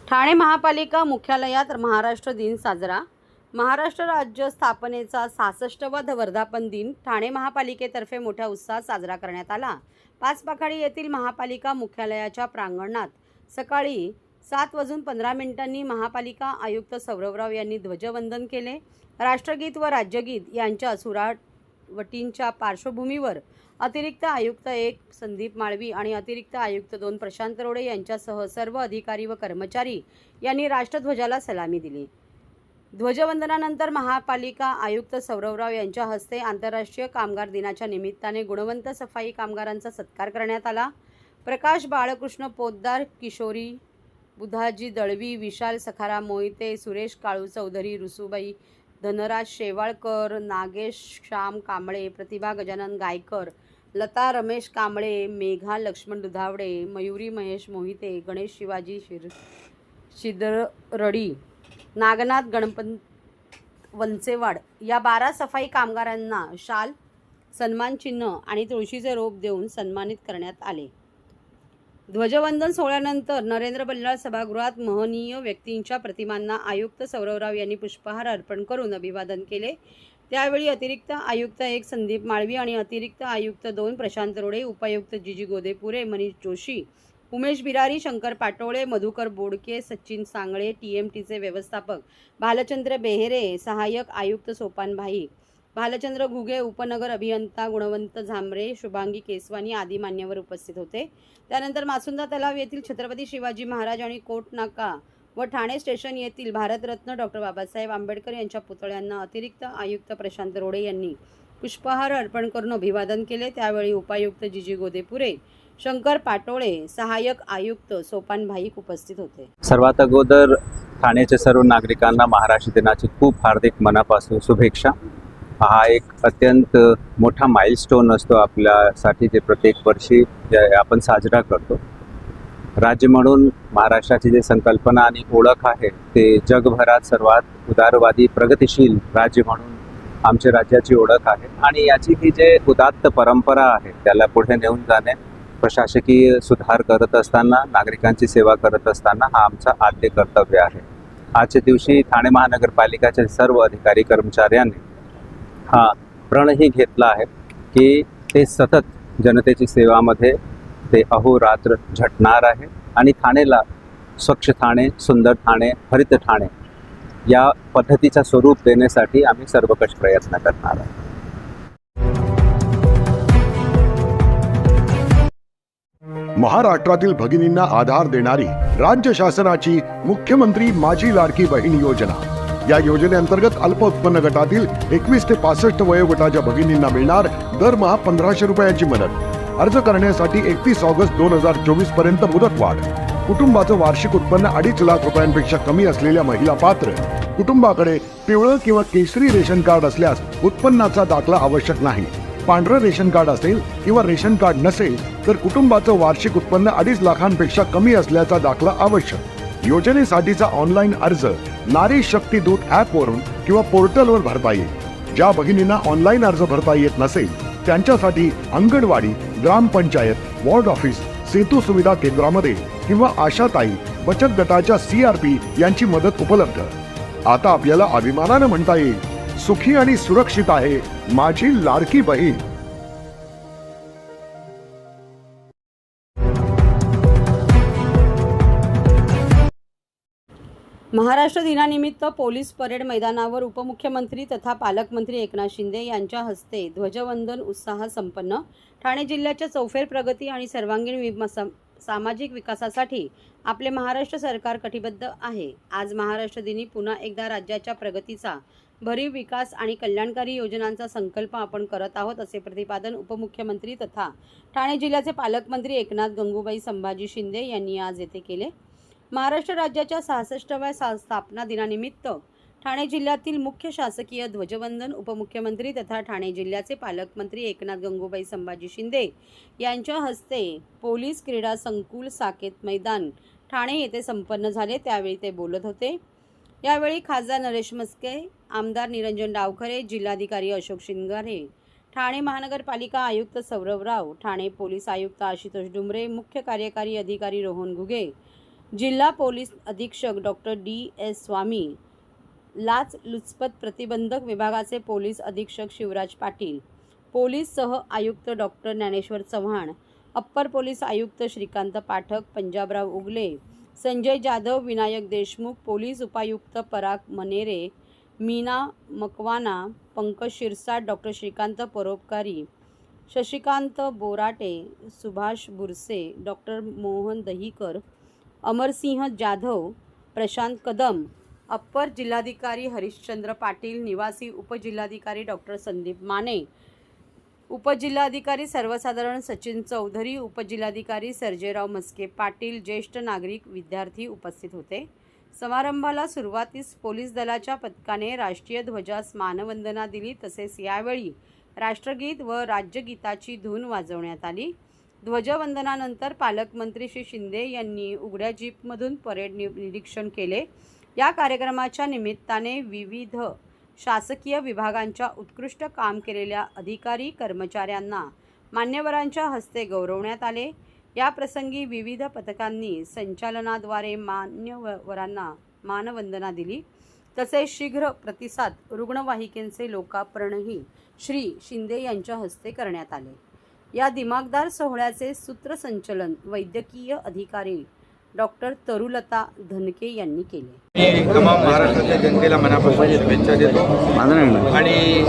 ठाणे महापालिका मुख्यालयात महाराष्ट्र दिन साजरा। महाराष्ट्र राज्य स्थापनेचा 66वा वर्धापन दिन ठाणे महापालिकेतर्फे मोठ्या उत्साहात साजरा करण्यात आला। पाचपाखाडी येथील महापालिका मुख्यालयाच्या प्रांगणात सकाळी 7:15 महापालिका आयुक्त सौरवराव यांनी ध्वजवंदन केले। राष्ट्रगीत व राज्यगीत यांच्या सुरावटींच्या पार्श्वभूमीवर अतिरिक्त आयुक्त 1 संदीप माळवी आणि अतिरिक्त आयुक्त 2 प्रशांत रोडे यांच्यासह सर्व अधिकारी व कर्मचारी यांनी राष्ट्रध्वजाला सलामी दिली। ध्वजवंदनानंतर महापालिका आयुक्त सौरवराव यांच्या हस्ते आंतरराष्ट्रीय कामगार दिनाच्या निमित्ताने गुणवंत सफाई कामगारांचा सत्कार करण्यात आला। प्रकाश बाळकृष्ण पोद्दार, किशोरी बुधाजी दळवी, विशाल सखाराम मोहिते, सुरेश काळू चौधरी, रुसूबाई धनराज शेवाळकर, नागेश श्याम कांबळे, प्रतिभा गजानन गायकर, लता रमेश कांबळे, मेघा लक्ष्मण दुधावडे, मयुरी महेश मोहिते, गणेश शिवाजी शिदरडी, नागनाथ गणपत वंचेवाड या 12 सफाई कामगारांना शाल, सन्मान चिन्ह आणि तुळशीचे रोप देऊन सन्मानित करण्यात आले। ध्वजवंदन सोहळ्यानंतर नरेंद्र बल्लाळ सभागृहात महनीय व्यक्तींच्या प्रतिमांना आयुक्त सौरवराव यांनी पुष्पहार अर्पण करून अभिवादन केले। त्यावेळी अतिरिक्त आयुक्त 1 संदीप माळवी आणि अतिरिक्त आयुक्त 2 प्रशांत रोडे, उपायुक्त जीजी गोदेपुरे, मनीष जोशी, उमेश बिरारी, शंकर पाटोळे, मधुकर बोडके, सचिन सांगळे, TMTचे व्यवस्थापक भालचंद्र बेहेरे, सहाय्यक आयुक्त सोपान भाई, भालचंद्र घुगे, उपनगर अभियंता गुणवंत झांबरे, शुभांगी केसवानी आदी मान्यवर उपस्थित होते। त्यानंतर मासुंदा तलाव येथील छत्रपती शिवाजी महाराज आणि कोट नाका व ठाणे स्टेशन येथील भारतरत्न डॉक्टर बाबासाहेब आंबेडकर यांच्या पुतळ्यांना अतिरिक्त आयुक्त प्रशांत रोडे यांनी पुष्पहार अर्पण करून अभिवादन केले। त्यावेळी उपायुक्त जीजी गोदेपुरे, शंकर पाटोळे, सहाय्यक आयुक्त सोपान भाईक उपस्थित होते। सर्वात अगोदर ठाण्याच्या सर्व नागरिकांना महाराष्ट्र दिनाची खूप हार्दिक मनापासून शुभेच्छा। हा एक अत्यंत मोठा माइलस्टोन असतो आपल्यासाठी, जे प्रत्येक वर्षी आपण साजरा करतो। राज्य म्हणून महाराष्ट्राची जी संकल्पना आणि ओळख आहे ते जगभरात सर्वात उदारवादी प्रगतिशील राज्य म्हणून आमच्या राज्याची ओळख आहे आणि याची ही जे उदात्त परंपरा आहे त्याला पुढे नेऊन जाणे, प्रशासकीय सुधार करत असताना, नागरिकांची सेवा करत असताना हा आमचा आद्य कर्तव्य आहे। आजच्या दिवशी ठाणे महानगरपालिकेच्या सर्व अधिकारी कर्मचाऱ्यांनी हा प्रणही घेतला आहे की ते सतत जनतेची सेवामध्ये ते अहोरात्र झटणार आहे आणि ठाणेला स्वच्छ ठाणे, सुंदर ठाणे, हरित ठाणे या पद्धतीचा स्वरूप देण्यासाठी आम्ही सर्वकष प्रयत्न करणार आहोत। महाराष्ट्रातील भगिनींना आधार देणारी राज्य शासनाची मुख्यमंत्री माझी लाडकी बहीण योजना। या योजनेअंतर्गत अल्प उत्पन्न गटातील 21 ते 65 वयोगटाच्या भगिनींना मिळणार दरमहा 1500 रुपयांची मदत। अर्ज करण्यासाठी 31 ऑगस्ट 2024 पर्यंत मुदतवाढ। कुटुंबाचं वार्षिक उत्पन्न 2.5 लाख रुपयांपेक्षा कमी असलेल्या महिला पात्र। कुटुंबाकडे पिवळं किंवा केशरी रेशन कार्ड असल्यास उत्पन्नाचा दाखला आवश्यक नाही। पांढरं रेशन कार्ड असेल किंवा रेशन कार्ड नसेल तर कुटुंबाचं वार्षिक उत्पन्न 2.5 लाखांपेक्षा कमी असल्याचा दाखला आवश्यक। योजनेसाठीचा ऑनलाईन अर्ज नारी शक्ती दूत ॲप वरून किंवा पोर्टलवर भरता येईल। ज्या भगिनींना ऑनलाईन अर्ज भरता येत नसेल त्यांच्यासाठी अंगणवाडी, ग्रामपंचायत, वॉर्ड ऑफिस, सेतू सुविधा केंद्रामध्ये किंवा आशाताई बचत गटाच्या CRP यांची मदत उपलब्ध। आता आपल्याला अभिमानानं म्हणता येईल, सुखी आणि सुरक्षित आहे माझी लाडकी बहीण। महाराष्ट्र दिनानिमित्त पोलीस परेड मैदानावर उपमुख्यमंत्री तथा पालकमंत्री एकनाथ शिंदे यांच्या हस्ते ध्वजवंदन उत्साहात संपन्न। ठाणे जिल्ह्याच्या चौफेर प्रगती आणि सर्वांगीण सामाजिक विकासासाठी आपले महाराष्ट्र सरकार कटिबद्ध आहे। आज महाराष्ट्र दिनी पुन्हा एकदा राज्याच्या प्रगतीचा, भरीव विकास आणि कल्याणकारी योजनांचा संकल्प आपण करत आहोत, असे प्रतिपादन उपमुख्यमंत्री तथा ठाणे जिल्ह्याचे पालकमंत्री एकनाथ गंगूबाई संभाजी शिंदे यांनी आज येथे केले। महाराष्ट्र राज्याच्या 66व्या स्थापना दिनानिमित्त ठाणे जिल्ह्यातील मुख्य शासकीय ध्वजवंदन उपमुख्यमंत्री तथा ठाणे जिल्ह्याचे पालकमंत्री एकनाथ गंगूबाई संभाजी शिंदे यांच्या हस्ते पोलीस क्रीडा संकुल साकेत मैदान ठाणे येथे संपन्न झाले। त्यावेळी ते बोलत होते। यावेळी खासदार नरेश मस्के, आमदार निरंजन डावखरे, जिल्हाधिकारी अशोक शिंगारे, ठाणे महानगरपालिका आयुक्त सौरवराव, ठाणे पोलीस आयुक्त आशुतोष डुमरे, मुख्य कार्यकारी अधिकारी रोहन घुगे, जिल्हा पोलीस अधीक्षक डॉक्टर D.S. स्वामी, लाचलुचपत प्रतिबंधक विभागाचे पोलीस अधीक्षक शिवराज पाटील, पोलीस सह आयुक्त doctor Dnyaneshwar Chavan, upper police आयुक्त श्रीकांत पाठक, पंजाबराव उगले, संजय जाधव, विनायक देशमुख, पोलीस उपायुक्त पराग मनेरे, मीना मकवाना, पंकज शिरसाट, डॉक्टर श्रीकांत परोपकारी, शशिकांत बोराटे, सुभाष बुरसे, डॉक्टर मोहन दहीकर, अमरसिंह जाधव, प्रशांत कदम, अप्पर जिल्हाधिकारी हरिश्चंद्र पाटील, निवासी उपजिल्हाधिकारी डॉक्टर संदीप माने, उपजिल्हाधिकारी सर्वसाधारण सचिन चौधरी, उपजिल्हाधिकारी सर्जेराव मस्के पाटील, ज्येष्ठ नागरिक, विद्यार्थी उपस्थित होते. समारंभाला सुरुवातीस पोलीस दलाच्या पथकाने राष्ट्रीय ध्वजास मानवंदना दिली. तसेच यावेळी राष्ट्रगीत व राज्यगीताची धून वाजवण्यात आली. ध्वजवंदनानंतर पालकमंत्री श्री शिंदे यांनी उघड्या जीपमधून परेड निरीक्षण केले. या कार्यक्रमाच्या निमित्ताने विविध शासकीय विभागांच्या उत्कृष्ट काम केलेल्या अधिकारी कर्मचाऱ्यांना मान्यवरांच्या हस्ते गौरवण्यात आले. या प्रसंगी विविध पथकांनी संचालनाद्वारे मान्यवरांना मानवंदना दिली. तसेच शीघ्र प्रतिसाद रुग्णवाहिकेचे लोकार्पणही श्री शिंदे यांच्या हस्ते करण्यात आले. या दिमागदार सोहळ्याचे सूत्रसंचलन वैद्यकीय अधिकारी डॉक्टर तरुलता धनके यांनी केले. मी तमाम महाराष्ट्राच्या जनतेला मनापासून शुभेच्छा देतो आणि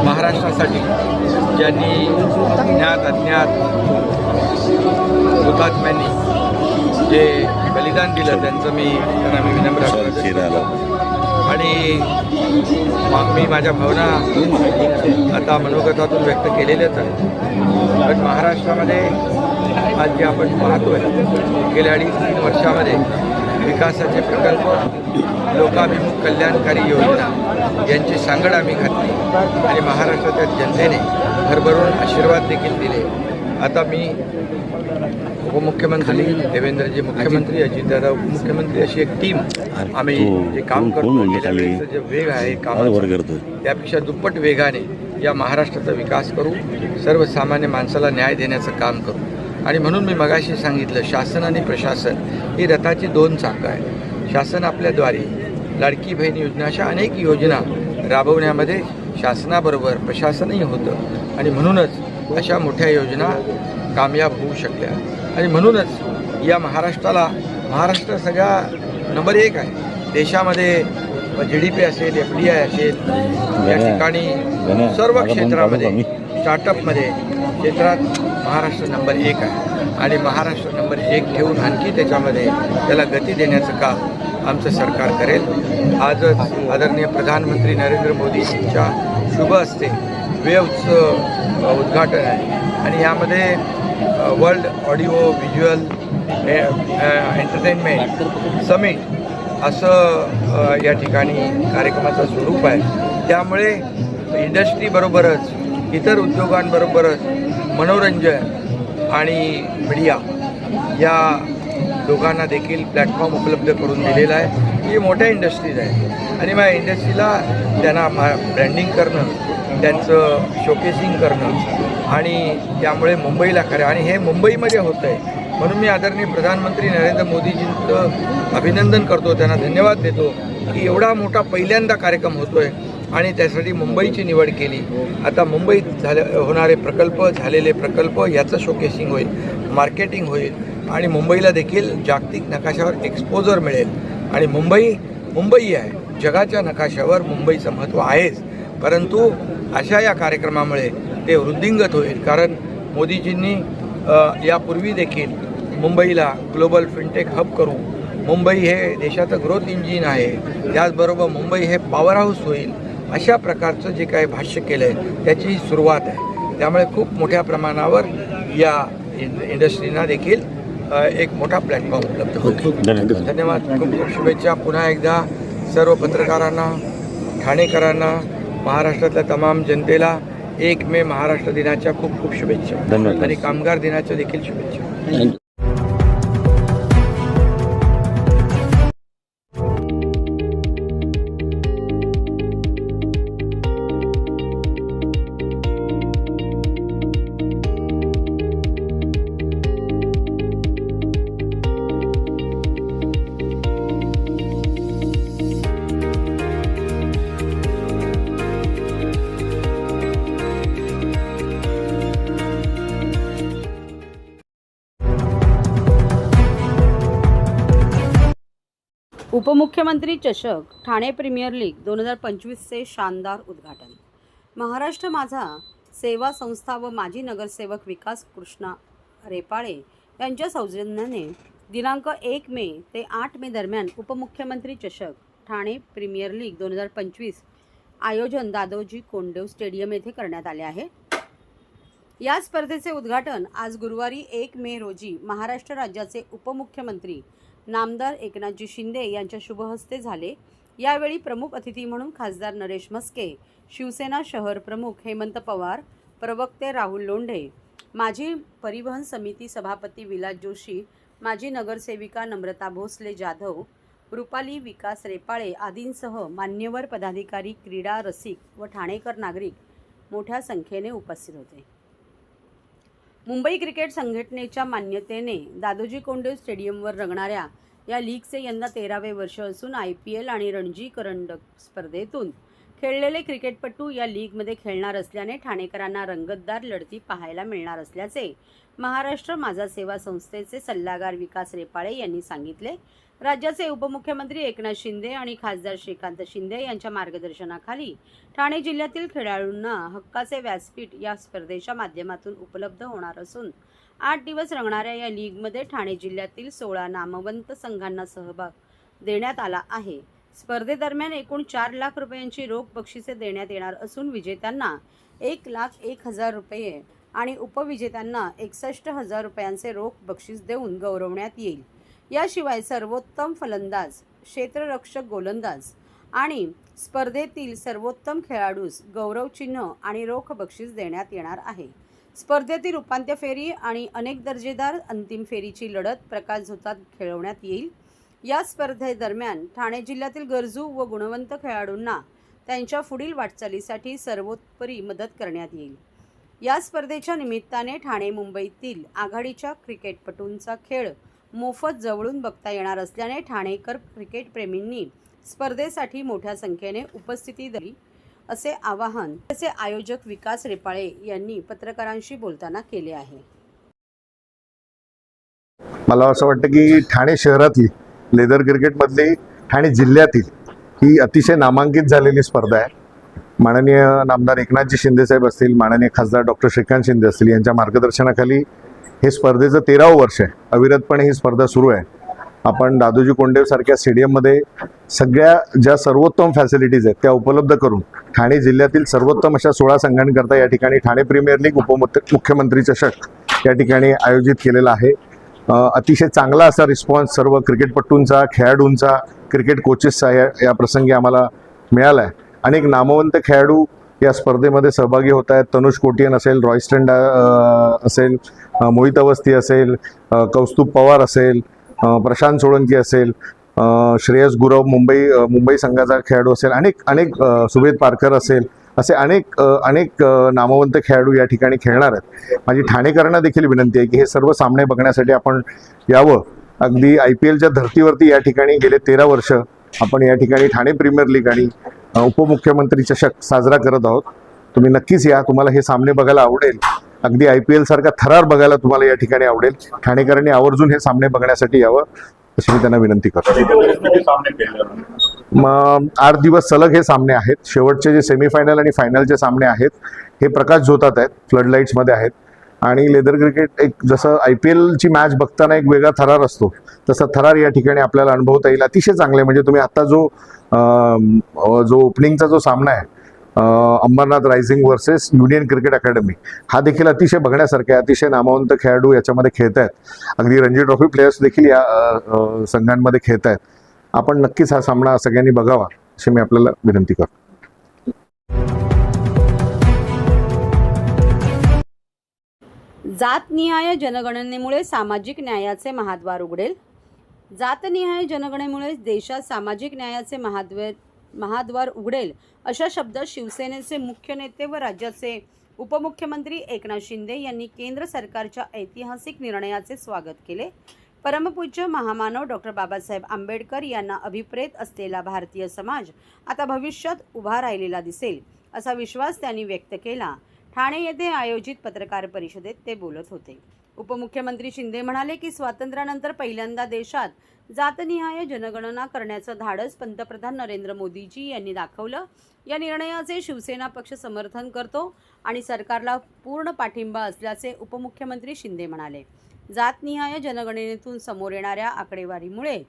महाराष्ट्रासाठी ज्यांनी ज्ञात अज्ञात हुतात्म्यांनी जे बलिदान दिलं त्यांचं त्यांना मी विनम्र अभिवादन करतो. आणि मी माझ्या भावना आता मनोगतातून व्यक्त केलेल्याच आहेत. पण महाराष्ट्रामध्ये आज जे आपण पाहतोय गेल्या 2.5-3 वर्षामध्ये विकासाचे प्रकल्प, लोकाभिमुख कल्याणकारी योजना यांची सांगड आम्ही घातली आणि महाराष्ट्राच्या जनतेने भरभरून आशीर्वाद देखील दिले. आता मी उपमुख्यमंत्री देवेंद्रजी मुख्यमंत्री, अजितदादा उपमुख्यमंत्री अशी एक टीम आम्ही जे काम करतो, जे वेग आहे कामाचा त्यापेक्षा दुप्पट वेगाने या महाराष्ट्राचा विकास करू, सर्वसामान्य माणसाला न्याय देण्याचं काम करू. आणि म्हणून मी मगाशी सांगितलं, शासन आणि प्रशासन ही रथाची 2 चाकं आहे. शासन आपल्याद्वारे लाडकी बहीण योजना अशा अनेक योजना राबवण्यामध्ये शासनाबरोबर प्रशासनही होतं आणि म्हणूनच अशा मोठ्या योजना कामयाब होऊ शकल्या. आणि म्हणूनच या महाराष्ट्र सगळ्या नंबर 1 आहे देशामध्ये. GDP असेल, FDI असेल, या ठिकाणी सर्व क्षेत्रामध्ये, स्टार्टअपमध्ये क्षेत्रात महाराष्ट्र नंबर 1 आहे. आणि महाराष्ट्र नंबर 1 ठेवून आणखी त्याला गती देण्याचं काम आमचं सरकार करेल. आजच आदरणीय प्रधानमंत्री नरेंद्र मोदींच्या शुभ हस्ते वेव्हचं उद्घाटन आहे आणि यामध्ये world audio visual entertainment summit असं या ठिकाणी कार्यक्रमाचं स्वरूप आहे. त्यामुळे इंडस्ट्रीबरोबरच इतर उद्योगांबरोबरच मनोरंजन आणि मीडिया या दोघांना देखील प्लॅटफॉर्म उपलब्ध करून दिलेला आहे. ही मोठ्या इंडस्ट्रीज आहे आणि मग इंडस्ट्रीला त्यांना ब्रँडिंग करणं, त्यांचं शोकेसिंग करणं आणि त्यामुळे मुंबईला खरं आणि हे मुंबईमध्ये होतं आहे. म्हणून मी आदरणीय प्रधानमंत्री नरेंद्र मोदीजींचं अभिनंदन करतो, त्यांना धन्यवाद देतो की एवढा मोठा पहिल्यांदा कार्यक्रम होतो आहे आणि त्यासाठी मुंबईची निवड केली. आता मुंबईत होणारे प्रकल्प, झालेले प्रकल्प याचं शोकेसिंग होईल, मार्केटिंग होईल आणि मुंबईला देखील जागतिक नकाशावर एक्सपोजर मिळेल. आणि मुंबई आहे, जगाच्या नकाशावर मुंबईचं महत्त्व आहेच, परंतु अशा या कार्यक्रमामुळे ते वृद्धिंगत होईल. कारण मोदीजींनी यापूर्वी देखील मुंबईला ग्लोबल फिनटेक हब करू, मुंबई हे देशाचं ग्रोथ इंजिन आहे, त्याचबरोबर मुंबई हे पॉवर हाऊस होईल, अशा प्रकारचं जे काही भाष्य केलं आहे त्याची ही सुरुवात आहे. त्यामुळे खूप मोठ्या प्रमाणावर या इंडस्ट्रीना देखील एक मोठा प्लॅटफॉर्म उपलब्ध होईल. धन्यवाद. खूप खूप शुभेच्छा पुन्हा एकदा सर्व पत्रकारांना, ठाणेकरांना, महाराष्ट्रातल्या तमाम जनतेला 1 मे महाराष्ट्र दिनाच्या खूप खूप शुभेच्छा आणि कामगार दिनाच्या देखील शुभेच्छा. उपमुख्यमंत्री चषक ठाणे प्रीमियर लीग 2025चे शानदार उद्घाटन. महाराष्ट्र माझा सेवा संस्था व माजी नगरसेवक विकास कृष्णा रेपाळे यांच्या सौजन्याने दिनांक 1 मे ते 8 मे दरम्यान उपमुख्यमंत्री चषक ठाणे प्रीमियर लीग 2025 आयोजन दादोजी कोंडदेव स्टेडियम येथे करण्यात आले आहे. या स्पर्धेचे उद्घाटन आज गुरुवारी 1 मे रोजी महाराष्ट्र राज्याचे उपमुख्यमंत्री नामदार एकनाथजी शिंदे यांच्या शुभहस्ते झाले. यावेळी प्रमुख अतिथी म्हणून खासदार नरेश म्हस्के, शिवसेना शहर प्रमुख हेमंत पवार, प्रवक्ते राहुल लोंढे, माजी परिवहन समिती सभापती विलास जोशी, माजी नगरसेविका नम्रता भोसले जाधव, रुपाली विकास रेपाळे आदींसह मान्यवर पदाधिकारी, क्रीडा रसिक व ठाणेकर नागरिक मोठ्या संख्येने उपस्थित होते. मुंबई क्रिकेट संघटनेच्या मान्यतेने दादोजी कोंडदेव स्टेडियमवर रंगणाऱ्या या लीगचे यंदा 13वे वर्ष असून IPL आणि रणजी करंडक स्पर्धेतून खेळलेले क्रिकेटपटू या लीगमध्ये खेळणार असल्याने ठाणेकरांना रंगतदार लढती पाहायला मिळणार असल्याचे महाराष्ट्र माझा सेवा संस्थेचे सल्लागार विकास रेपाळे यांनी सांगितले. राज्याचे उपमुख्यमंत्री एकनाथ शिंदे आणि खासदार श्रीकांत शिंदे यांच्या मार्गदर्शनाखाली ठाणे जिल्ह्यातील खेळाडूंना हक्काचे व्यासपीठ या स्पर्धेच्या माध्यमातून उपलब्ध होणार असून 8 दिवस रंगणाऱ्या या लीगमध्ये ठाणे जिल्ह्यातील 16 नामवंत संघांना सहभाग देण्यात आला आहे. स्पर्धेदरम्यान एकूण 4 लाख रुपयांची रोख बक्षिसे देण्यात येणार असून विजेत्यांना 1,01,000 रुपये आणि उपविजेत्यांना 61,000 रुपयांचे रोख बक्षीस देऊन गौरवण्यात येईल. याशिवाय सर्वोत्तम फलंदाज, क्षेत्ररक्षक गोलंदाज आणि स्पर्धेतील सर्वोत्तम खेळाडूस गौरवचिन्ह आणि रोख बक्षीस देण्यात येणार आहे. स्पर्धेतील उपांत्य फेरी आणि अनेक दर्जेदार अंतिम फेरीची लढत प्रकाश झोतात खेळवण्यात येईल. या स्पर्धेदरम्यान ठाणे जिल्ह्यातील गरजू व गुणवंत खेळाडूंना त्यांच्या पुढील वाटचालीसाठी सर्वोपरी मदत करण्यात येईल. या स्पर्धेच्या निमित्ताने ठाणे मुंबईतील आघाडीच्या क्रिकेटपटूंचा खेळ मोफत जवळून बघता येणार असल्याने ठाणेकर क्रिकेटप्रेमींनी स्पर्धेसाठी मोठ्या संख्येने उपस्थिती द्यावी असे आवाहन त्याचे आयोजक विकास रेपाळे यांनी पत्रकारांशी बोलताना केले आहे. मला असं वाटतं की ठाणे शहरातली लेदर क्रिकेटमधली ठाणे जिल्ह्यातील ही अतिशय नामांकित झालेली स्पर्धा आहे. माननीय नामदार एकनाथजी शिंदेसाहेब असतील, माननीय खासदार डॉक्टर श्रीकांत शिंदे असतील यांच्या मार्गदर्शनाखाली हे स्पर्धेचं 13वं वर्ष आहे. अविरतपणे ही स्पर्धा सुरू आहे. आपण दादोजी कोंडदेव सारख्या स्टेडियममध्ये सगळ्या ज्या सर्वोत्तम फॅसिलिटीज आहेत त्या उपलब्ध करून ठाणे जिल्ह्यातील सर्वोत्तम अशा 16 संघांकरता या ठिकाणी ठाणे प्रीमियर लीग उपमुख्यमंत्री चषक या ठिकाणी आयोजित केलेला आहे. अतिशय चांगला असा रिस्पॉन्स सर्व क्रिकेटपटूंचा, खेळाडूंचा, क्रिकेट कोचेसचा या प्रसंगी आम्हाला मिळाला आहे. अनेक नामवंत खेळाडू या स्पर्धेमध्ये सहभागी होत आहेत. तनुष कोटियन असेल, रॉयस्टन असेल, मोहित अवस्थी असेल, कौस्तुभ पवार असेल, प्रशांत सोळंकी असेल, श्रेयस गुरव मुंबई संघाचा खेळाडू असेल, अनेक सुवेद पारकर असेल, असे अनेक नामवंत खेळाडू या ठिकाणी खेळणार आहेत. माझी ठाणेकरांना देखील विनंती आहे की हे सर्व सामने बघण्यासाठी आपण यावं. अगदी IPLच्या धर्तीवरती या ठिकाणी गेले 13 वर्ष आपण या ठिकाणी ठाणे प्रीमियर लीग आणि उपमुख्यमंत्री चषक साजरा करत आहोत. तुम्ही नक्कीच या. तुम्हाला हे सामने बघायला आवडेल. अगदी IPL सारखा थरार बघायला तुम्हाला या ठिकाणी आवडेल. ठाणेकरांनी आवर्जून हे सामने बघण्यासाठी यावं अशी मी त्यांना विनंती करतो. 8 दिवस सलग हे सामने आहेत. शेवटचे जे सेमीफायनल आणि फायनलचे सामने आहेत हे प्रकाश झोतात आहेत, फ्लड लाईट्समध्ये आहेत. आणि लेदर क्रिकेट एक जसं IPLची मॅच बघताना एक वेगळा थरार असतो तसा थरार या ठिकाणी आपल्याला अनुभवता येईल. अतिशय चांगले म्हणजे तुम्ही आता जो ओपनिंगचा जो सामना आहे Ambernath rising versus union cricket academy, हा देखील अतिशय बघण्यासारखा आहे. अतिशय नामवंत खेळाडू याच्यामध्ये खेळत आहेत. अगदी रणजी ट्रॉफी प्लेयर्स देखील या संघांमध्ये खेळत आहेत. आपण नक्कीच हा सामना सगळ्यांनी बघावा अशी मी आपल्याला विनंती करतो. जातनिहाय जनगणनेमुळे सामाजिक न्यायाचे महाद्वार उघडेल. जातनिहाय जनगणनेमुळे देशात सामाजिक न्यायाचे महाद्वार उघडेल अशा शब्दात शिवसेनेचे मुख्य नेते व राज्याचे उपमुख्यमंत्री एकनाथ शिंदे यांनी केंद्र सरकारच्या ऐतिहासिक निर्णयाचे स्वागत केले. परमपूज्य महामानव डॉक्टर बाबासाहेब आंबेडकर यांना अभिप्रेत असलेला भारतीय समाज आता भविष्यात उभा राहिलेला दिसेल असा विश्वास त्यांनी व्यक्त केला. ठाणे येथे आयोजित पत्रकार परिषदेत ते बोलत होते. उपमुख्यमंत्री शिंदे म्हणाले की स्वातंत्र्यानंतर पहिल्यांदा देशात जातनिहाय जनगणना करण्याचं धाडस पंतप्रधान नरेंद्र मोदीजी यांनी दाखवलं. या निर्णयाचे शिवसेना पक्ष समर्थन करतो आणि सरकारला पूर्ण पाठिंबा असल्याचे उपमुख्यमंत्री शिंदे म्हणाले. जातनिहाय जनगणनेतून समोर येणाऱ्या आकडेवारीमुळे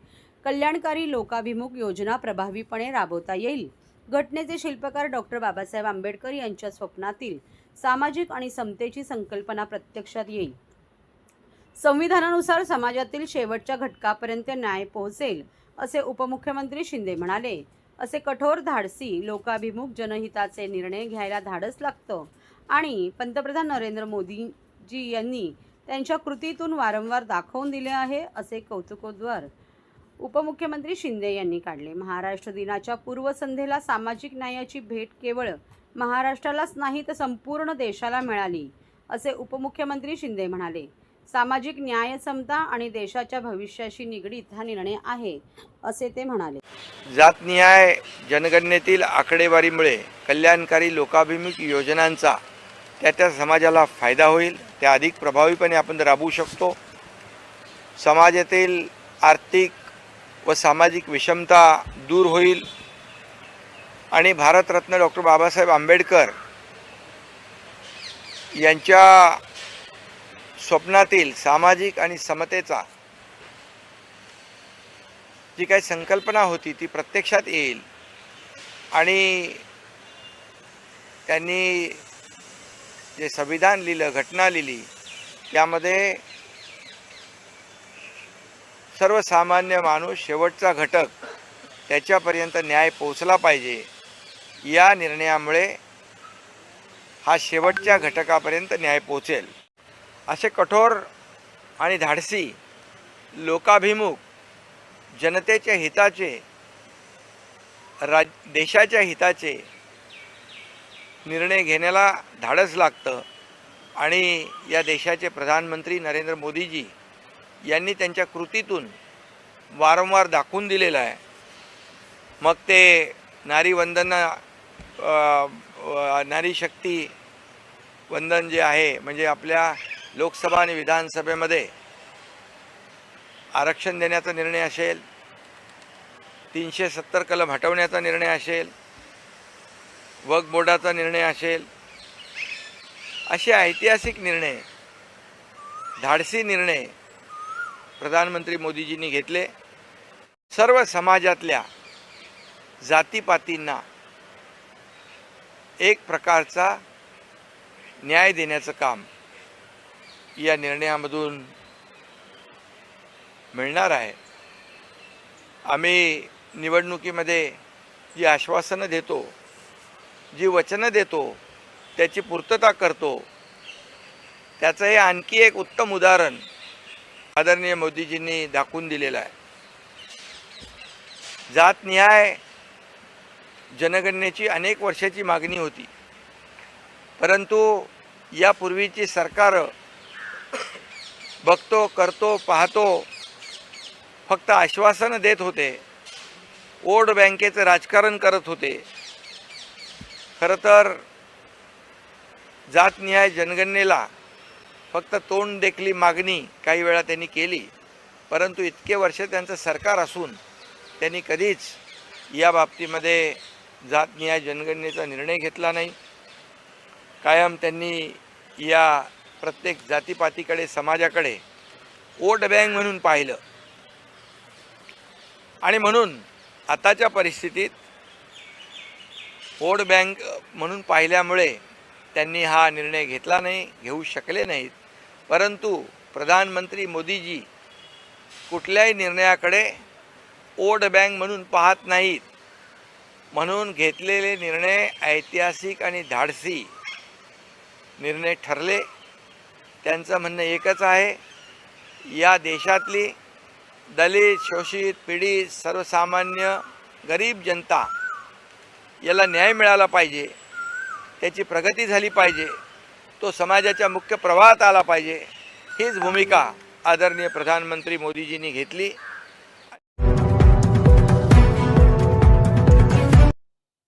कल्याणकारी लोकाभिमुख योजना प्रभावीपणे राबवता येईल. घटनेचे शिल्पकार डॉक्टर बाबासाहेब आंबेडकर यांच्या स्वप्नातील सामाजिक आणि समतेची संकल्पना प्रत्यक्षात येईल. संविधानानुसार समाजातील शेवटच्या घटकापर्यंत न्याय पोहोचेल असे उपमुख्यमंत्री शिंदे म्हणाले. असे कठोर, धाडसी, लोकाभिमुख, जनहिताचे निर्णय घ्यायला धाडस लागतं आणि पंतप्रधान नरेंद्र मोदीजी यांनी त्यांच्या कृतीतून वारंवार दाखवून दिले आहे, असे कौतुकोद्गार उपमुख्यमंत्री शिंदे यांनी काढले. महाराष्ट्र दिनाच्या पूर्वसंध्येला सामाजिक न्यायाची भेट केवळ महाराष्ट्रालाच नाही तर संपूर्ण देशाला मिळाली, असे उपमुख्यमंत्री शिंदे म्हणाले. सामाजिक न्याय, समता आणि देशाच्या भविष्याशी निगडीत हा निर्णय आहे, असे ते म्हणाले. जातनिहाय जनगणनेतील आकडेवारीमुळे कल्याणकारी लोकाभिमुख योजनांचा त्या समाजाला फायदा होईल. त्या अधिक प्रभावीपणे आपण राबवू शकतो. समाजातील आर्थिक व सामाजिक विषमता दूर होईल आणि भारतरत्न डॉक्टर बाबासाहेब आंबेडकर यांच्या स्वप्नातील सामाजिक आणि समतेचा जी काही संकल्पना होती ती प्रत्यक्षात येईल. आणि त्यांनी जे संविधान लिहिलं, घटना लिहिली, त्यामध्ये सर्वसामान्य माणूस, शेवटचा घटक, त्याच्यापर्यंत न्याय पोहोचला पाहिजे. या निर्णयामुळे हा शेवटच्या घटकापर्यंत न्याय पोहोचेल. असे कठोर आणि धाडसी, लोकाभिमुख, जनतेच्या हिताचे, देशाच्या हिताचे निर्णय घेण्याला धाडस लागतं आणि या देशाचे प्रधानमंत्री नरेंद्र मोदीजी यांनी त्यांच्या कृतीतून वारंवार दाखवून दिलेलं आहे. मग ते नारी शक्ती वंदन जे आहे, म्हणजे आपल्या लोकसभा आणि विधानसभेमध्ये आरक्षण देण्याचा निर्णय असेल, 370 कलम हटवण्याचा निर्णय असेल, वक्फ बोर्डाचा निर्णय असेल, असे ऐतिहासिक निर्णय, धाडसी निर्णय प्रधानमंत्री मोदीजींनी घेतले. सर्व समाजातल्या जातीपातींना एक प्रकारचा न्याय देण्याचं काम या निर्णयामधून मिळणार आहे. आम्ही निवडणुकीमध्ये जी आश्वासनं देतो, जी वचनं देतो, त्याची पूर्तता करतो. त्याचं हे आणखी एक उत्तम उदाहरण आदरणीय मोदीजींनी दाखवून दिलेलं आहे. जातनिहाय जनगणनेची अनेक वर्षाची मागणी होती, परंतु यापूर्वीची सरकार बघतो, करतो, पाहतो फक्त आश्वासनं देत होते, वोट बँकेचं राजकारण करत होते. खरं तर जातनिहाय जनगणनेला फक्त तोंड देखली मागणी काही वेळा त्यांनी केली, परंतु इतके वर्ष त्यांचं सरकार असून त्यांनी कधीच या बाबतीमध्ये जातनिहाय जनगणनेचा निर्णय घेतला नाही. कायम त्यांनी या प्रत्येक जातीपातीकडे, समाजाकडे वोट बँक म्हणून पाहिलं आणि म्हणून आताच्या परिस्थितीत वोट बँक म्हणून पाहिल्यामुळे त्यांनी हा निर्णय घेतला नाही, घेऊ शकले नाहीत. परंतु प्रधानमंत्री मोदीजी कुठल्याही निर्णयाकडे वोट बँक म्हणून पाहत नाहीत, म्हणून घेतलेले निर्णय ऐतिहासिक आणि धाडसी निर्णय ठरले. त्यांचं म्हणणं एकच आहे, या देशातली दलित, शोषित, पीडित, सर्वसामान्य, गरीब जनता याला न्याय मिळाला पाहिजे, त्याची प्रगती झाली पाहिजे, तो समाजाच्या मुख्य प्रवाहात आला पाहिजे. हीच भूमिका आदरणीय प्रधानमंत्री मोदीजींनी घेतली